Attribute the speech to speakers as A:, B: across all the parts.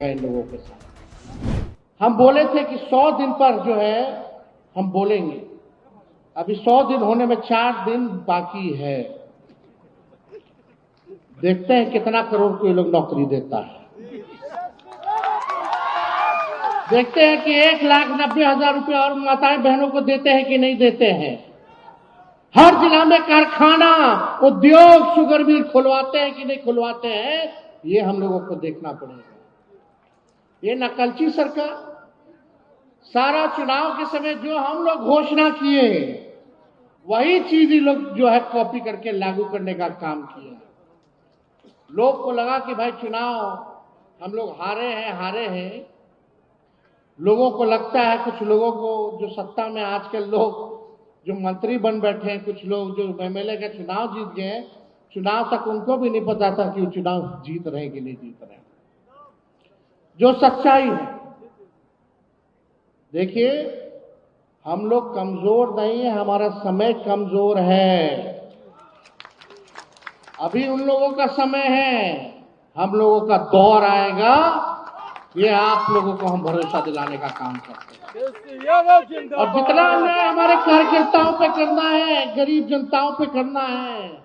A: इन लोगों के साथ हम बोले थे कि 100 दिन पर जो है हम बोलेंगे। अभी 100 दिन होने में 4 दिन बाकी है। देखते हैं कितना करोड़ को ये लोग नौकरी देता है। देखते हैं कि 1,90,000 रुपया और माताएं बहनों को देते हैं कि नहीं देते हैं। हर जिला में कारखाना, उद्योग, शुगर मिल खुलवाते हैं कि नहीं खुलवाते हैं, ये हम लोगों को देखना पड़ेगा। ये नकलची सरकार सारा चुनाव के समय जो हम लोग घोषणा किए वही चीज ही लोग जो है कॉपी करके लागू करने का काम किया। लोग को लगा कि भाई चुनाव हम लोग हारे हैं। लोगों को लगता है, कुछ लोगों को जो सत्ता में आजकल लोग जो मंत्री बन बैठे हैं, कुछ लोग जो एमएलए का चुनाव जीत गए, चुनाव तक उनको भी नहीं पता था कि वो चुनाव जीत रहे हैं कि नहीं जीत रहे हैं। जो सच्चाई है, देखिए हम लोग कमजोर नहीं है, हमारा समय कमजोर है। अभी उन लोगों का समय है, हम लोगों का दौर आएगा। ये आप लोगों को हम भरोसा दिलाने का काम करते हैं। और जितना अन्याय हमारे कार्यकर्ताओं पे करना है, गरीब जनताओं पे करना है,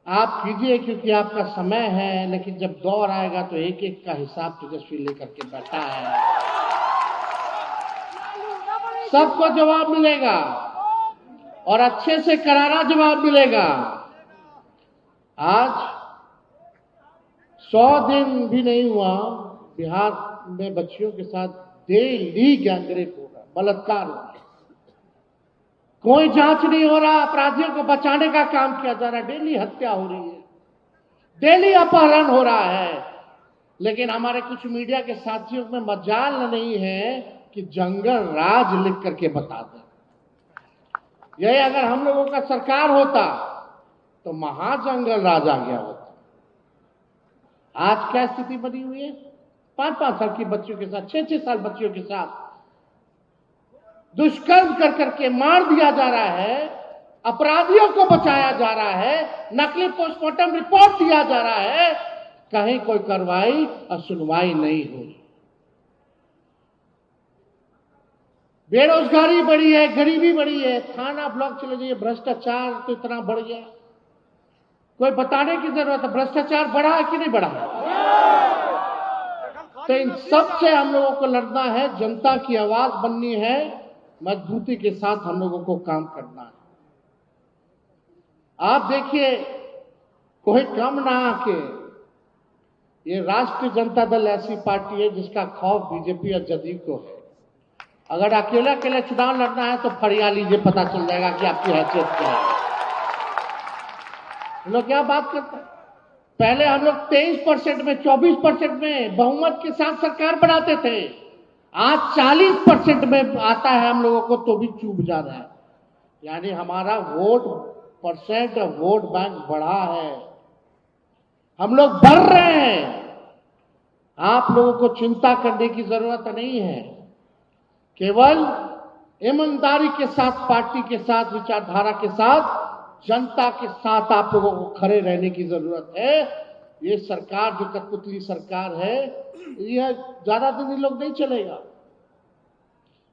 A: आप कीजिए, क्योंकि आपका समय है। लेकिन जब दौर आएगा तो एक एक का हिसाब तेजस्वी लेकर के बैठा है। सबको जवाब मिलेगा और अच्छे से करारा जवाब मिलेगा। आज 100 दिन भी नहीं हुआ, बिहार में बच्चियों के साथ डेली गैंगरेप हो रहा, बलात्कार हो रहा है। कोई जांच नहीं हो रहा, अपराधियों को बचाने का काम किया जा रहा है। डेली हत्या हो रही है, डेली अपहरण हो रहा है। लेकिन हमारे कुछ मीडिया के साथियों में मजाल नहीं है कि जंगल राज लिख करके बता दें। यही अगर हम लोगों का सरकार होता तो महाजंगल राज आ गया होता। आज क्या स्थिति बनी हुई है? 5-5 साल की बच्चियों के साथ, 6-6 साल बच्चियों के साथ दुष्कर्म कर करके मार दिया जा रहा है। अपराधियों को बचाया जा रहा है, नकली पोस्टमार्टम रिपोर्ट दिया जा रहा है। कहीं कोई कार्रवाई और सुनवाई नहीं हो रही। बेरोजगारी बढ़ी है, गरीबी बढ़ी है, थाना ब्लॉक चले जाइए, भ्रष्टाचार तो इतना बढ़ गया, कोई बताने की जरूरत है। भ्रष्टाचार बढ़ा है कि नहीं बढ़ा? तो इन सब से हम लोगों को लड़ना है, जनता की आवाज बननी है, मजबूती के साथ हम लोगों को काम करना है। आप देखिए, कोई कम ना आके, ये राष्ट्रीय जनता दल ऐसी पार्टी है जिसका खौफ बीजेपी और जदयू को है। अगर अकेला अकेला चुनाव लड़ना है तो फरिया लीजिए, पता चल जाएगा कि आपकी हैसियत क्या है। हम लोग क्या बात करते हैं? पहले हम लोग 23% में, 24% में बहुमत के साथ सरकार बनाते थे। आज 40% में आता है हम लोगों को तो भी चूक जा रहा है। यानी हमारा वोट परसेंट और वोट बैंक बढ़ा है, हम लोग बढ़ रहे हैं। आप लोगों को चिंता करने की जरूरत नहीं है। केवल ईमानदारी के साथ, पार्टी के साथ, विचारधारा के साथ, जनता के साथ आप लोगों को खड़े रहने की जरूरत है। ये सरकार जो कठपुतली सरकार है, यह ज्यादा दिन ये लोग नहीं चलेगा।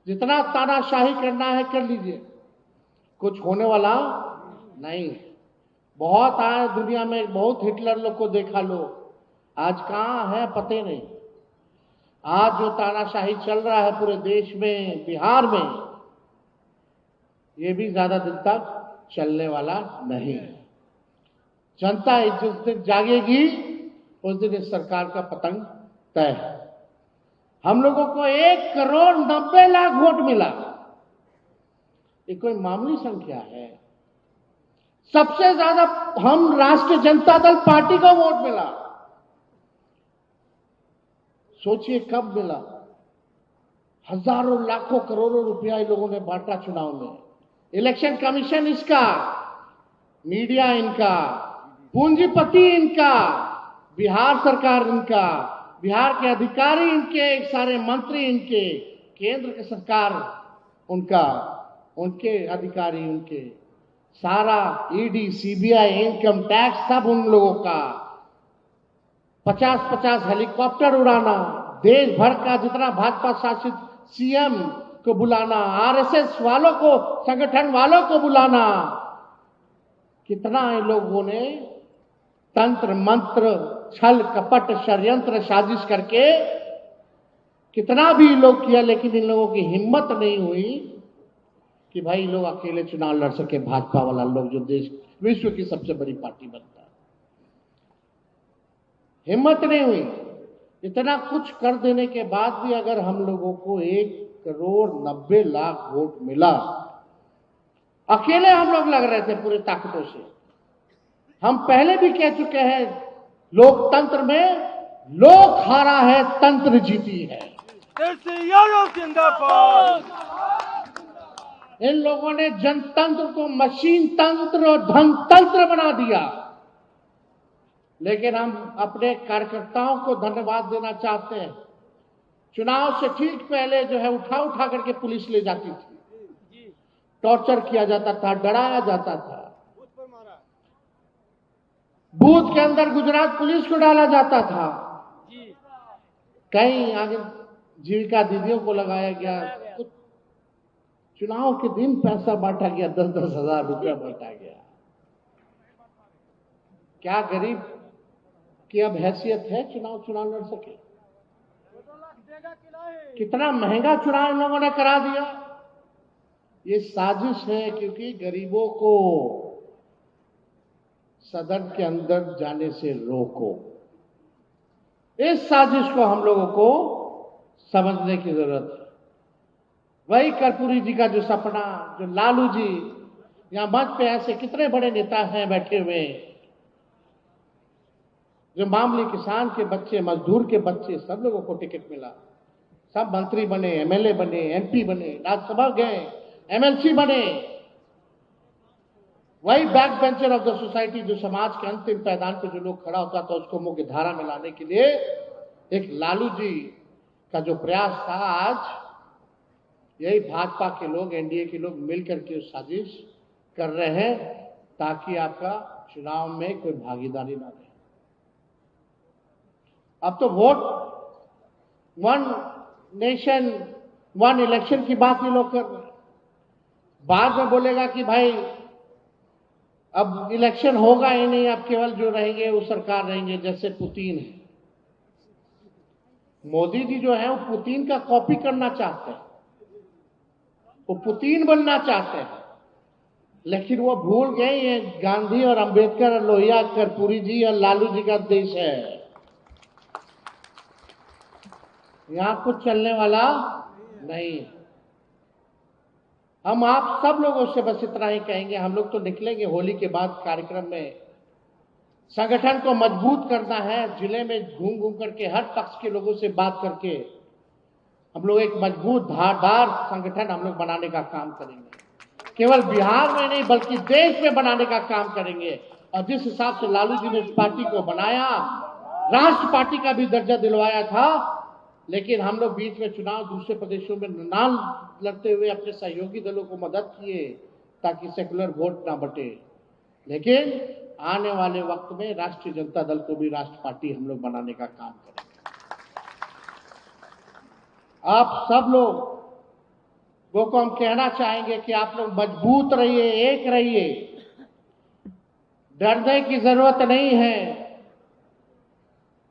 A: जितना तानाशाही करना है कर लीजिए, कुछ होने वाला नहीं है। बहुत आए दुनिया में, बहुत हिटलर लोग को देखा लो, आज कहां है पते नहीं। आज जो तानाशाही चल रहा है पूरे देश में, बिहार में, ये भी ज्यादा दिन तक चलने वाला नहीं है। जनता जिस दिन जागेगी उस दिन इस सरकार का पतंग तय है। हम लोगों को 1,90,00,000 वोट मिला, ये कोई मामूली संख्या है। सबसे ज्यादा हम राष्ट्रीय जनता दल पार्टी को वोट मिला। सोचिए कब मिला। हजारों, लाखों, करोड़ों रुपया इन लोगों ने बांटा चुनाव में। इलेक्शन कमीशन इसका, मीडिया इनका, पूंजीपति इनका, बिहार सरकार इनका, बिहार के अधिकारी इनके, सारे मंत्री इनके, केंद्र की सरकार उनका, उनके अधिकारी उनके, सारा ईडी, सीबीआई, इनकम टैक्स सब उन लोगों का। 50-50 हेलीकॉप्टर उड़ाना, देश भर का जितना भाजपा शासित सीएम को बुलाना, आरएसएस वालों को, संगठन वालों को बुलाना, कितना इन लोगों ने तंत्र मंत्र छल कपट षड्यंत्र साजिश करके कितना भी लोग किया, लेकिन इन लोगों की हिम्मत नहीं हुई कि भाई लोग अकेले चुनाव लड़ सके। भाजपा वाला लोग जो देश विश्व की सबसे बड़ी पार्टी बनता है, हिम्मत नहीं हुई। इतना कुछ कर देने के बाद भी अगर हम लोगों को 1,90,00,000 वोट मिला, अकेले हम लोग लग रहे थे पूरे ताकतों से। हम पहले भी कह चुके हैं, लोकतंत्र में लोक हारा है, तंत्र जीती है।
B: जिंदाबाद।
A: इन लोगों ने जनतंत्र को मशीन तंत्र और धनतंत्र बना दिया। लेकिन हम अपने कार्यकर्ताओं को धन्यवाद देना चाहते हैं। चुनाव से ठीक पहले जो है उठा उठा करके पुलिस ले जाती थी, टॉर्चर किया जाता था, डराया जाता था, बूथ के अंदर गुजरात पुलिस को डाला जाता था, कहीं आगे जीविका दीदियों को लगाया गया, चुनाव के दिन पैसा बांटा गया, 10-10 हजार रुपया बांटा गया। क्या गरीब की अब हैसियत है चुनाव लड़ सके? कितना महंगा चुनाव इन लोगों ने करा दिया। ये साजिश है, क्योंकि गरीबों को सदन के अंदर जाने से रोको। इस साजिश को हम लोगों को समझने की जरूरत है। वही कर्पूरी जी का जो सपना, जो लालू जी, यहां मंच पे ऐसे कितने बड़े नेता हैं बैठे हुए, जो मामूली किसान के बच्चे, मजदूर के बच्चे, सब लोगों को टिकट मिला, सब मंत्री बने, एमएलए बने, एमपी बने, राज्यसभा गए, एमएलसी बने। वही back bencher of the society, जो समाज के अंतिम पैदान पे जो लोग खड़ा होता था, उसको मुख्य धारा में लाने के लिए एक लालू जी का जो प्रयास था, आज यही भाजपा के लोग, एनडीए के लोग मिलकर के साजिश कर रहे हैं ताकि आपका चुनाव में कोई भागीदारी ना रहे। अब तो vote one nation one election की बात ये लोग कर रहे हैं। बाद में बोलेगा कि भाई अब इलेक्शन होगा ही नहीं, अब केवल जो रहेंगे वो सरकार रहेंगे, जैसे पुतिन है। मोदी जी जो है वो पुतिन का कॉपी करना चाहते हैं, वो पुतिन बनना चाहते हैं, लेकिन वो भूल गए ये गांधी और अंबेडकर और लोहिया, कर्पूरी जी और लालू जी का देश है। यहां कुछ चलने वाला नहीं। हम आप सब लोगों से बस इतना ही कहेंगे, हम लोग तो निकलेंगे होली के बाद कार्यक्रम में। संगठन को मजबूत करना है, जिले में घूम घूम करके हर पक्ष के लोगों से बात करके हम लोग एक मजबूत धारदार संगठन हम लोग बनाने का काम करेंगे। केवल बिहार में नहीं बल्कि देश में बनाने का काम करेंगे। और जिस हिसाब से लालू जी ने इस पार्टी को बनाया, राष्ट्र पार्टी का भी दर्जा दिलवाया था, लेकिन हम लोग बीच में चुनाव दूसरे प्रदेशों में ना लड़ते हुए अपने सहयोगी दलों को मदद किए ताकि सेकुलर वोट ना बटे। लेकिन आने वाले वक्त में राष्ट्रीय जनता दल को भी राष्ट्र पार्टी हम लोग बनाने का काम करेंगे। आप सब लोगों को हम कहना चाहेंगे कि आप लोग मजबूत रहिए, एक रहिए, डरने की जरूरत नहीं है।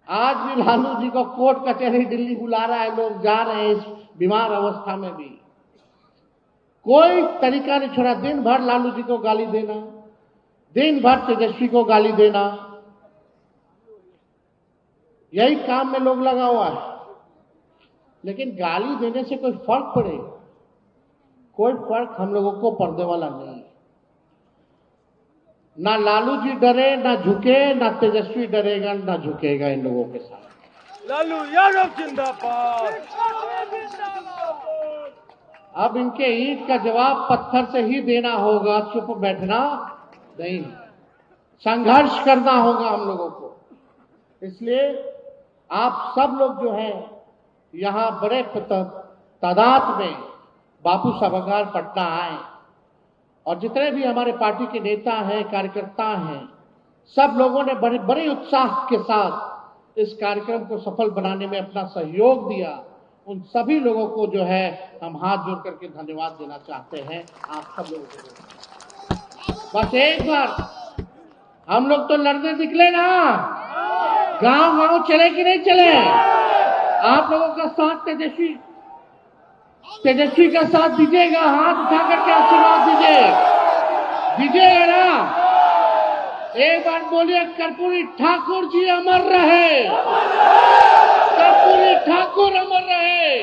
A: आज भी लालू जी को कोर्ट कचहरी दिल्ली बुला रहा है, लोग जा रहे हैं इस बीमार अवस्था में भी। कोई तरीका नहीं छोड़ा, दिन भर लालू जी को गाली देना, दिन भर तेजस्वी को गाली देना, यही काम में लोग लगा हुआ है। लेकिन गाली देने से कोई फर्क पड़ेगा? कोई फर्क हम लोगों को पड़ने वाला नहीं है। ना लालू जी डरे, ना झुके, ना तेजस्वी डरेगा, ना झुकेगा इन लोगों के साथ।
B: लालू यादव जिंदाबाद।
A: अब इनके ईंट का जवाब पत्थर से ही देना होगा, चुप बैठना नहीं, संघर्ष करना होगा हम लोगों को। इसलिए आप सब लोग जो हैं यहां बड़े तादाद में बापू सभागार पटना आए, और जितने भी हमारे पार्टी के नेता हैं, कार्यकर्ता हैं, सब लोगों ने बड़े उत्साह के साथ इस कार्यक्रम को सफल बनाने में अपना सहयोग दिया, उन सभी लोगों को जो है हम हाथ जोड़ करके धन्यवाद देना चाहते हैं। आप सब लोगों को बस एक बार हम लोग तो लड़ने निकले ना, गांव गांव चले कि नहीं चले? आप लोगों का साथ तेजस्वी का साथ दीजिएगा, हाथ उठा करके आशीर्वाद दीजिएगा ना। एक बार बोलिए, कर्पूरी ठाकुर जी अमर रहे, कर्पूरी ठाकुर अमर रहे।